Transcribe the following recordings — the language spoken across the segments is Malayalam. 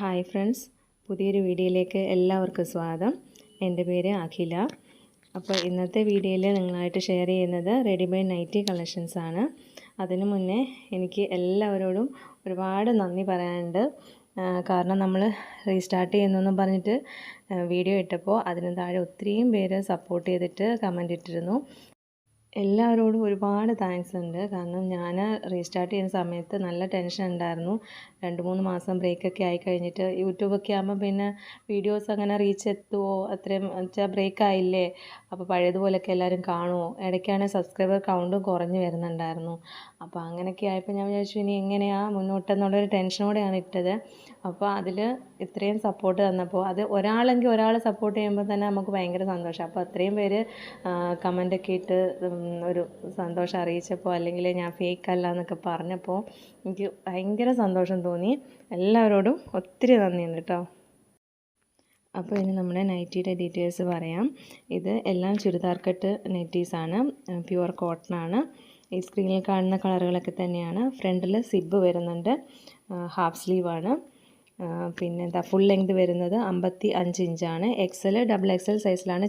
ഹായ് ഫ്രണ്ട്സ്, പുതിയൊരു വീഡിയോയിലേക്ക് എല്ലാവർക്കും സ്വാഗതം. എൻ്റെ പേര് അഖില. അപ്പോൾ ഇന്നത്തെ വീഡിയോയിൽ നിങ്ങളായിട്ട് ഷെയർ ചെയ്യുന്നത് റെഡിമെയ്ഡ് നൈറ്റി കളക്ഷൻസ് ആണ്. അതിനു മുന്നേ എനിക്ക് എല്ലാവരോടും ഒരുപാട് നന്ദി പറയാനുണ്ട്. കാരണം നമ്മൾ റീസ്റ്റാർട്ട് ചെയ്യുന്നെന്നും പറഞ്ഞിട്ട് വീഡിയോ ഇട്ടപ്പോൾ അതിന് താഴെ ഒത്തിരിയും പേര് സപ്പോർട്ട് ചെയ്തിട്ട് കമൻ്റ് ഇട്ടിരുന്നു. എല്ലാവരോടും ഒരുപാട് താങ്ക്സ് ഉണ്ട്. കാരണം ഞാൻ റീസ്റ്റാർട്ട് ചെയ്യുന്ന സമയത്ത് നല്ല ടെൻഷൻ ഉണ്ടായിരുന്നു. 2-3 മാസം ബ്രേക്കൊക്കെ ആയി കഴിഞ്ഞിട്ട് യൂട്യൂബൊക്കെ ആകുമ്പോൾ പിന്നെ വീഡിയോസ് അങ്ങനെ റീച്ച് എത്തുമോ, അത്രയും വെച്ചാൽ ബ്രേക്കായില്ലേ, അപ്പോൾ പഴയതുപോലെയൊക്കെ എല്ലാവരും കാണുമോ, ഇടയ്ക്കാണെങ്കിൽ സബ്സ്ക്രൈബർ കൗണ്ടും കുറഞ്ഞു വരുന്നുണ്ടായിരുന്നു. അപ്പോൾ അങ്ങനെയൊക്കെ ആയപ്പോൾ ഞാൻ വിചാരിച്ചു ഇനി എങ്ങനെയാണ് മുന്നോട്ടെന്നുള്ളൊരു ടെൻഷനോടെയാണ് ഇട്ടത്. അപ്പോൾ അതിൽ ഇത്രയും സപ്പോർട്ട് തന്നപ്പോൾ അത് ഒരാളെങ്കിൽ ഒരാൾ സപ്പോർട്ട് ചെയ്യുമ്പോൾ തന്നെ നമുക്ക് ഭയങ്കര സന്തോഷം. അപ്പോൾ അത്രയും പേര് കമൻ്റൊക്കെ ഇട്ട് ഒരു സന്തോഷം അറിയിച്ചപ്പോൾ, അല്ലെങ്കിൽ ഞാൻ ഫേക്ക് അല്ല എന്നൊക്കെ പറഞ്ഞപ്പോൾ എനിക്ക് ഭയങ്കര സന്തോഷം തോന്നി. എല്ലാവരോടും ഒത്തിരി നന്ദിയുണ്ട് കേട്ടോ. അപ്പോൾ ഇനി നമ്മുടെ നൈറ്റിയുടെ ഡീറ്റെയിൽസ് പറയാം. ഇത് എല്ലാം ചുരിദാർ കട്ട് നൈറ്റീസാണ്, പ്യുവർ കോട്ടൺ ആണ്. ഈ സ്ക്രീനിൽ കാണുന്ന കളറുകളൊക്കെ തന്നെയാണ്. ഫ്രണ്ടിൽ സിബ് വരുന്നുണ്ട്, ഹാഫ് സ്ലീവാണ്. പിന്നെ എന്താ ഫുൾ ലെങ്ത് വരുന്നത് 55 ഇഞ്ചാണ്. XL, XXL സൈസിലാണ്.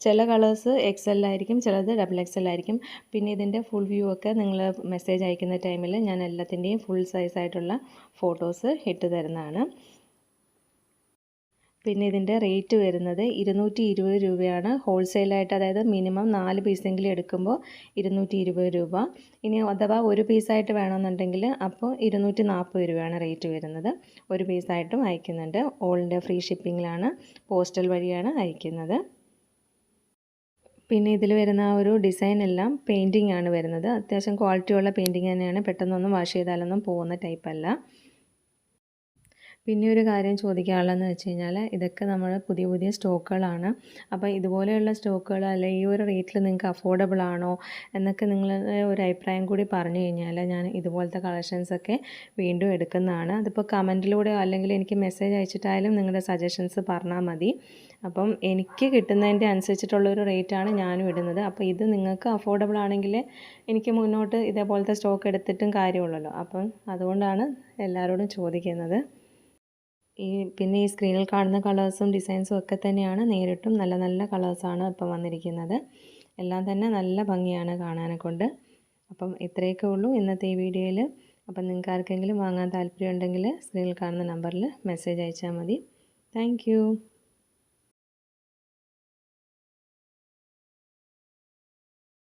ചില കളേഴ്സ് XL ആയിരിക്കും, ചിലത് XXL ആയിരിക്കും. പിന്നെ ഇതിൻ്റെ ഫുൾ വ്യൂ ഒക്കെ നിങ്ങൾ മെസ്സേജ് അയക്കുന്ന ടൈമിൽ ഞാൻ എല്ലാത്തിൻ്റെയും ഫുൾ സൈസായിട്ടുള്ള ഫോട്ടോസ് ഇട്ട് തരുന്നതാണ്. പിന്നെ ഇതിൻ്റെ റേറ്റ് വരുന്നത് 220 രൂപയാണ് ഹോൾസെയിലായിട്ട്. അതായത് മിനിമം 4 പീസെങ്കിലും എടുക്കുമ്പോൾ 220 രൂപ. ഇനി അഥവാ ഒരു പീസായിട്ട് വേണമെന്നുണ്ടെങ്കിൽ അപ്പോൾ 240 രൂപയാണ് റേറ്റ് വരുന്നത്. ഒരു പീസായിട്ടും അയക്കുന്നുണ്ട്. ഓൾ ഇന്ത്യ ഫ്രീ ഷിപ്പിങ്ങിലാണ്, പോസ്റ്റൽ വഴിയാണ് അയക്കുന്നത്. പിന്നെ ഇതിൽ വരുന്ന ആ ഒരു ഡിസൈൻ എല്ലാം പെയിൻറ്റിംഗ് ആണ് വരുന്നത്. അത്യാവശ്യം ക്വാളിറ്റിയുള്ള പെയിൻറ്റിങ് തന്നെയാണ്. പെട്ടെന്നൊന്നും വാഷ് ചെയ്താലൊന്നും പോകുന്ന ടൈപ്പല്ല. പിന്നെ ഒരു കാര്യം ചോദിക്കാനുള്ളതെന്ന് വെച്ച് കഴിഞ്ഞാൽ, ഇതൊക്കെ നമ്മൾ പുതിയ സ്റ്റോക്കുകളാണ്. അപ്പോൾ ഇതുപോലെയുള്ള സ്റ്റോക്കുകൾ അല്ലെങ്കിൽ ഈ ഒരു റേറ്റിൽ നിങ്ങൾക്ക് അഫോർഡബിൾ ആണോ എന്നൊക്കെ നിങ്ങളുടെ ഒരു അഭിപ്രായം കൂടി പറഞ്ഞു കഴിഞ്ഞാൽ ഞാൻ ഇതുപോലത്തെ കളക്ഷൻസൊക്കെ വീണ്ടും എടുക്കുന്നതാണ്. അതിപ്പോൾ കമൻറ്റിലൂടെയോ അല്ലെങ്കിൽ എനിക്ക് മെസ്സേജ് അയച്ചിട്ടായാലും നിങ്ങളുടെ സജഷൻസ് പറഞ്ഞാൽ മതി. അപ്പം എനിക്ക് കിട്ടുന്നതിൻ്റെ അനുസരിച്ചിട്ടുള്ളൊരു റേറ്റാണ് ഞാനും ഇടുന്നത്. അപ്പോൾ ഇത് നിങ്ങൾക്ക് അഫോർഡബിൾ ആണെങ്കിൽ എനിക്ക് മുന്നോട്ട് ഇതേപോലത്തെ സ്റ്റോക്ക് എടുത്തിട്ടും കാര്യമുള്ളല്ലോ. അപ്പം അതുകൊണ്ടാണ് എല്ലാവരോടും ചോദിക്കുന്നത്. പിന്നെ ഈ സ്ക്രീനിൽ കാണുന്ന കളേഴ്സും ഡിസൈൻസും ഒക്കെ തന്നെയാണ് നേരിട്ടും നല്ല കളേഴ്സാണ് ഇപ്പം വന്നിരിക്കുന്നത്. എല്ലാം തന്നെ നല്ല ഭംഗിയാണ് കാണാനെ കൊണ്ട്. അപ്പം ഇത്രയൊക്കെ ഉള്ളൂ ഇന്നത്തെ ഈ വീഡിയോയിൽ. അപ്പം നിങ്ങൾക്ക് ആർക്കെങ്കിലും വാങ്ങാൻ താല്പര്യം ഉണ്ടെങ്കിൽ സ്ക്രീനിൽ കാണുന്ന നമ്പറിൽ മെസ്സേജ് അയച്ചാൽ മതി. താങ്ക്